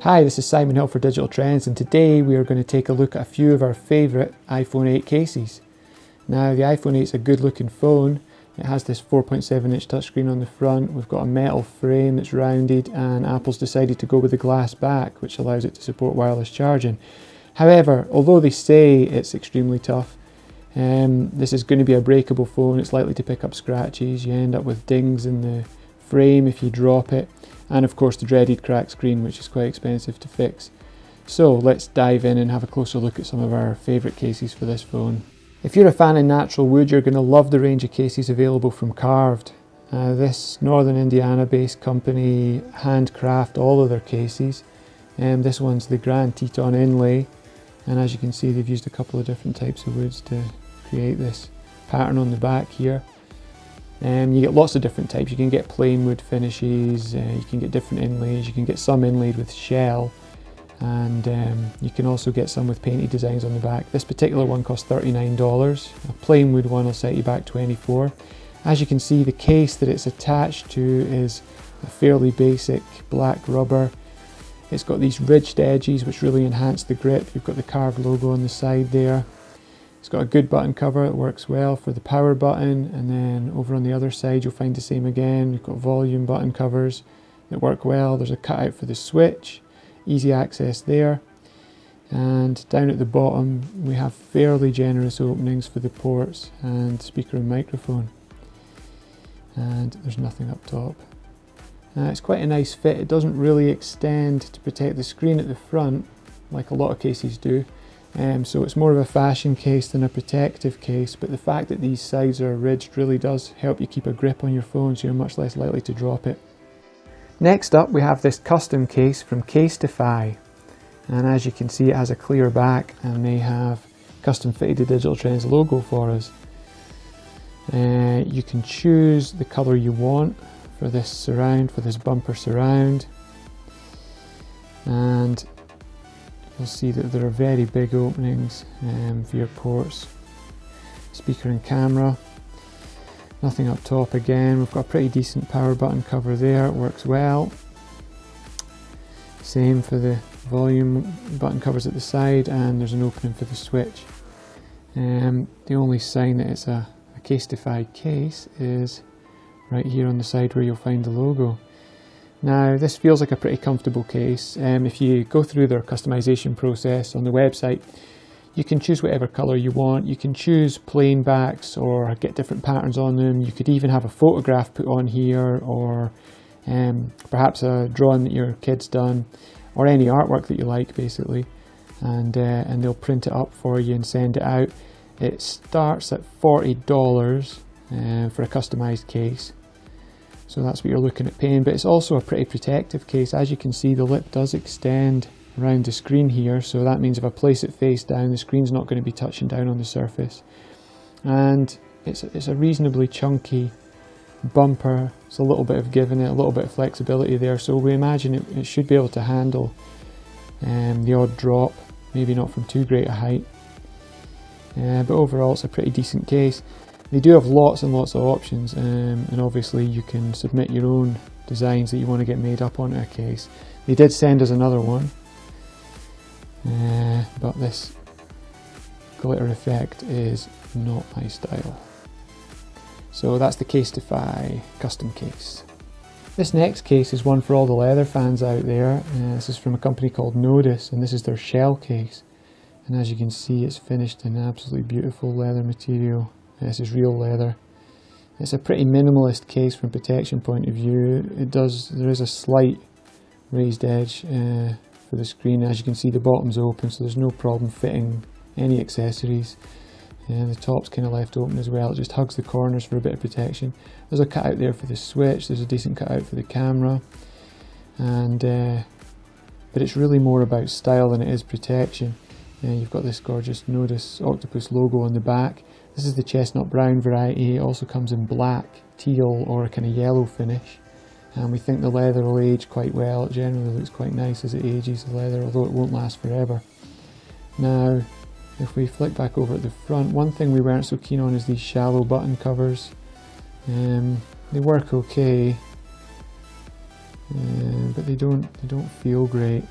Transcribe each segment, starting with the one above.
Hi, this is Simon Hill for Digital Trends, and today we are going to take a look at a few of our favourite iPhone 8 cases. Now, the iPhone 8 is a good looking phone. It has this 4.7 inch touchscreen on the front. We've got a metal frame that's rounded, and Apple's decided to go with the glass back, which allows it to support wireless charging. However, although they say it's extremely tough, this is going to be a breakable phone. It's likely to pick up scratches. You end up with dings in the frame if you drop it, and of course the dreaded cracked screen, which is quite expensive to fix. So let's dive in and have a closer look at some of our favourite cases for this phone. If you're a fan of natural wood, you're going to love the range of cases available from Carved. This Northern Indiana based company handcraft all of their cases. This one's the Grand Teton inlay, and as you can see they've used a couple of different types of woods to create this pattern on the back here. You get lots of different types. You can get plain wood finishes, you can get different inlays, you can get some inlaid with shell, and you can also get some with painted designs on the back. This particular one costs $39. A plain wood one will set you back $24. As you can see, the case that it's attached to is a fairly basic black rubber. It's got these ridged edges which really enhance the grip. You've got the Carved logo on the side there. It's got a good button cover. It works well for the power button, and then over on the other side you'll find the same again. You've got volume button covers that work well. There's a cutout for the switch, easy access there, and down at the bottom we have fairly generous openings for the ports and speaker and microphone, and there's nothing up top. It's quite a nice fit. It doesn't really extend to protect the screen at the front like a lot of cases do. So it's more of a fashion case than a protective case, but the fact that these sides are ridged really does help you keep a grip on your phone, so you're much less likely to drop it. Next up we have this custom case from Casetify, and as you can see it has a clear back and they have custom fitted the Digital Trends logo for us. You can choose the colour you want for this surround, for this bumper surround, and you'll see that there are very big openings for your ports, speaker and camera. Nothing up top again. We've got a pretty decent power button cover there, it works well. Same for the volume button covers at the side, and there's an opening for the switch. The only sign that it's a Casetify case is right here on the side where you'll find the logo. Now this feels like a pretty comfortable case. If you go through their customization process on the website, you can choose whatever colour you want. You can choose plain backs or get different patterns on them. You could even have a photograph put on here, or perhaps a drawing that your kid's done, or any artwork that you like basically, and they'll print it up for you and send it out. It starts at $40 for a customised case. So that's what you're looking at paying, but it's also a pretty protective case. As you can see, the lip does extend around the screen here, so that means if I place it face down, the screen's not going to be touching down on the surface. And it's a reasonably chunky bumper. It's a little bit of give in it, a little bit of flexibility there, so we imagine it should be able to handle the odd drop, maybe not from too great a height. But overall it's a pretty decent case. They do have lots and lots of options, and obviously you can submit your own designs that you want to get made up onto a case. They did send us another one, but this glitter effect is not my style. So that's the Casetify custom case. This next case is one for all the leather fans out there. This is from a company called Nodus, and this is their shell case. And as you can see, it's finished in absolutely beautiful leather material. This is real leather. It's a pretty minimalist case from a protection point of view. There is a slight raised edge for the screen. As you can see, the bottom's open, so there's no problem fitting any accessories. The top's kind of left open as well. It just hugs the corners for a bit of protection. There's a cutout there for the switch. There's a decent cutout for the camera, and but it's really more about style than it is protection. You've got this gorgeous Nodus octopus logo on the back. This is the chestnut brown variety. It also comes in black, teal, or a kind of yellow finish. And we think the leather will age quite well. It generally looks quite nice as it ages, the leather, although it won't last forever. Now, if we flick back over at the front, one thing we weren't so keen on is these shallow button covers. They work okay, but they don't feel great.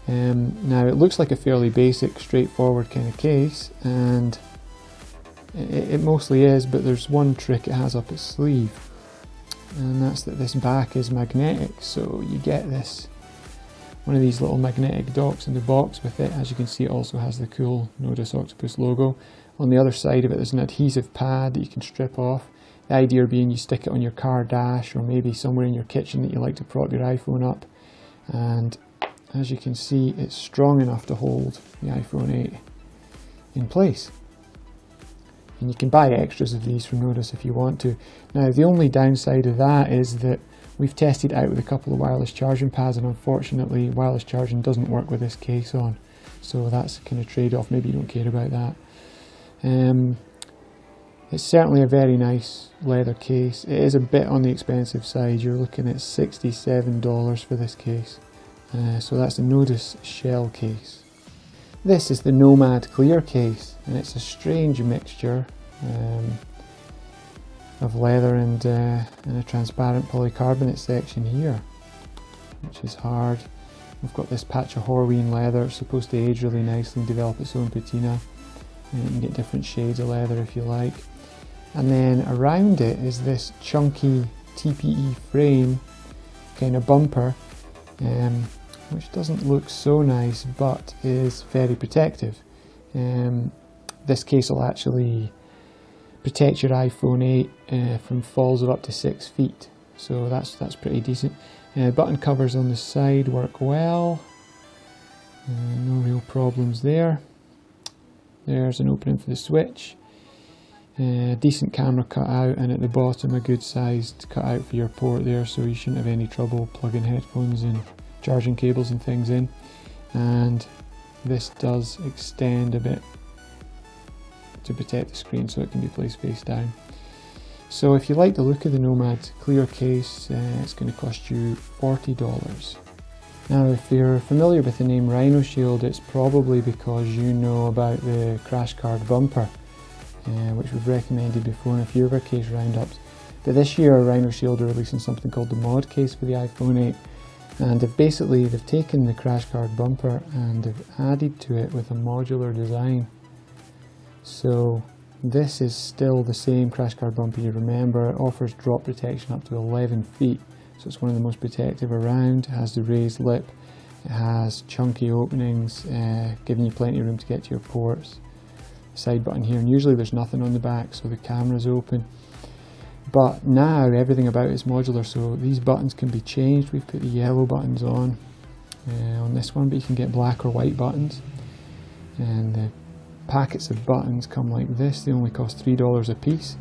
Now it looks like a fairly basic, straightforward kind of case, and it mostly is, but there's one trick it has up its sleeve, and that's that this back is magnetic, so you get this one of these little magnetic docks in the box with it. As you can see, it also has the cool Nodus octopus logo. On the other side of it there's an adhesive pad that you can strip off. The idea being you stick it on your car dash or maybe somewhere in your kitchen that you like to prop your iPhone up, and as you can see, it's strong enough to hold the iPhone 8 in place. And you can buy extras of these from Nodus if you want to. Now the only downside of that is that we've tested it out with a couple of wireless charging pads, and unfortunately wireless charging doesn't work with this case on. So that's kind of trade-off. Maybe you don't care about that. It's certainly a very nice leather case. It is a bit on the expensive side. You're looking at $67 for this case. So that's the Nodus shell case. This is the Nomad clear case, and it's a strange mixture of leather and a transparent polycarbonate section here, which is hard. We've got this patch of Horween leather. It's supposed to age really nicely and develop its own patina, and you can get different shades of leather if you like. And then around it is this chunky TPE frame kind of bumper, which doesn't look so nice but is very protective. This case will actually protect your iPhone 8 from falls of up to 6 feet, so that's pretty decent. Button covers on the side work well, no real problems there. There's an opening for the switch, decent camera cutout, and at the bottom a good sized cutout for your port there, so you shouldn't have any trouble plugging headphones and charging cables and things in. And this does extend a bit to protect the screen so it can be placed face down. So if you like the look of the Nomad clear case, it's going to cost you $40. Now if you're familiar with the name RhinoShield, it's probably because you know about the crash card bumper, which we've recommended before in a few of our case roundups. But this year RhinoShield are releasing something called the Mod Case for the iPhone 8, and they've taken the crash card bumper and they've added to it with a modular design. So this is still the same crash card bumper you remember. It offers drop protection up to 11 feet, so it's one of the most protective around. It has the raised lip, it has chunky openings, giving you plenty of room to get to your ports. The side button here, and usually there's nothing on the back, so the camera's open. But now everything about it is modular, so these buttons can be changed. We've put the yellow buttons on this one, but you can get black or white buttons. And the packets of buttons come like this. They only cost $3 a piece.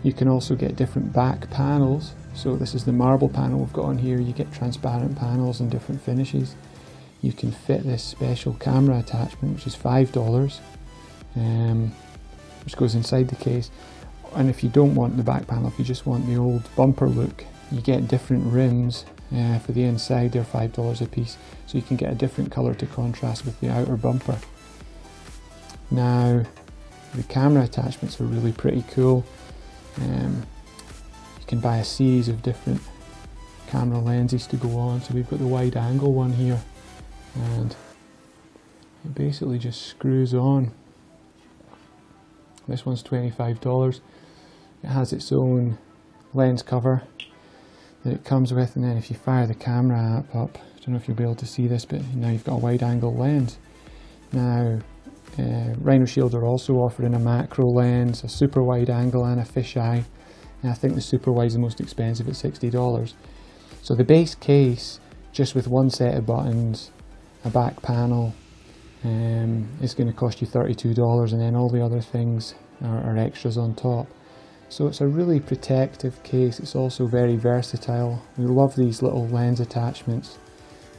You can also get different back panels. So this is the marble panel we've got on here. You get transparent panels and different finishes. You can fit this special camera attachment, which is $5, which goes inside the case. And if you don't want the back panel, if you just want the old bumper look, you get different rims for the inside. They're $5 a piece, so you can get a different colour to contrast with the outer bumper. Now the camera attachments are really pretty cool. You can buy a series of different camera lenses to go on. So we've got the wide angle one here, and it basically just screws on. This one's $25. It has its own lens cover that it comes with, and then if you fire the camera app up, I don't know if you'll be able to see this, but now you've got a wide angle lens. Now RhinoShield are also offering a macro lens, a super wide angle, and a fisheye, and I think the super wide is the most expensive at $60. So the base case, just with one set of buttons, a back panel, is going to cost you $32, and then all the other things are extras on top. So it's a really protective case. It's also very versatile. We love these little lens attachments,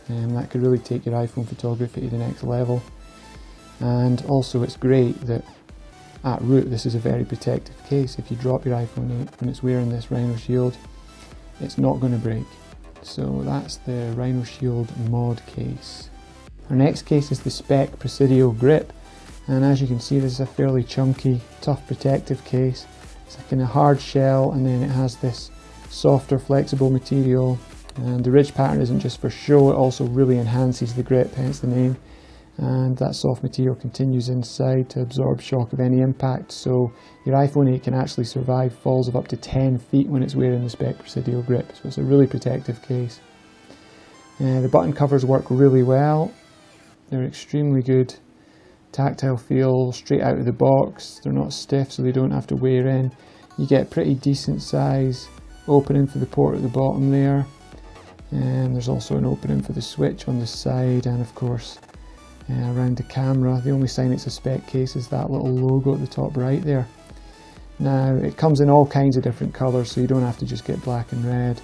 and that could really take your iPhone photography to the next level. And also it's great that at root this is a very protective case. If you drop your iPhone 8 when it's wearing this RhinoShield, it's not going to break. So that's the RhinoShield Mod Case. Our next case is the Speck Presidio Grip, and as you can see, this is a fairly chunky, tough protective case. It's a kind of hard shell, and then it has this softer, flexible material And the ridge pattern isn't just for show, it also really enhances the grip, hence the name. And that soft material continues inside to absorb shock of any impact, so your iPhone 8 can actually survive falls of up to 10 feet when it's wearing the Speck Presidio grip, so it's a really protective case. The button covers work really well, they're extremely good. Tactile feel straight out of the box, they're not stiff so they don't have to wear in. You get pretty decent size opening for the port at the bottom there, and there's also an opening for the switch on the side, and of course around the camera. The only sign it's a Speck case is that little logo at the top right there. Now it comes in all kinds of different colours, so you don't have to just get black and red.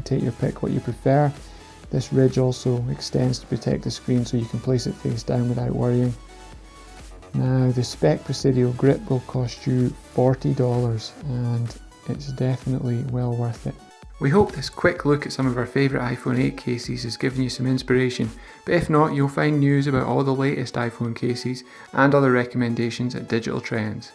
Take your pick what you prefer. This ridge also extends to protect the screen so you can place it face down without worrying. Now the Speck Presidio grip will cost you $40 and it's definitely well worth it. We hope this quick look at some of our favourite iPhone 8 cases has given you some inspiration, but if not, you'll find news about all the latest iPhone cases and other recommendations at Digital Trends.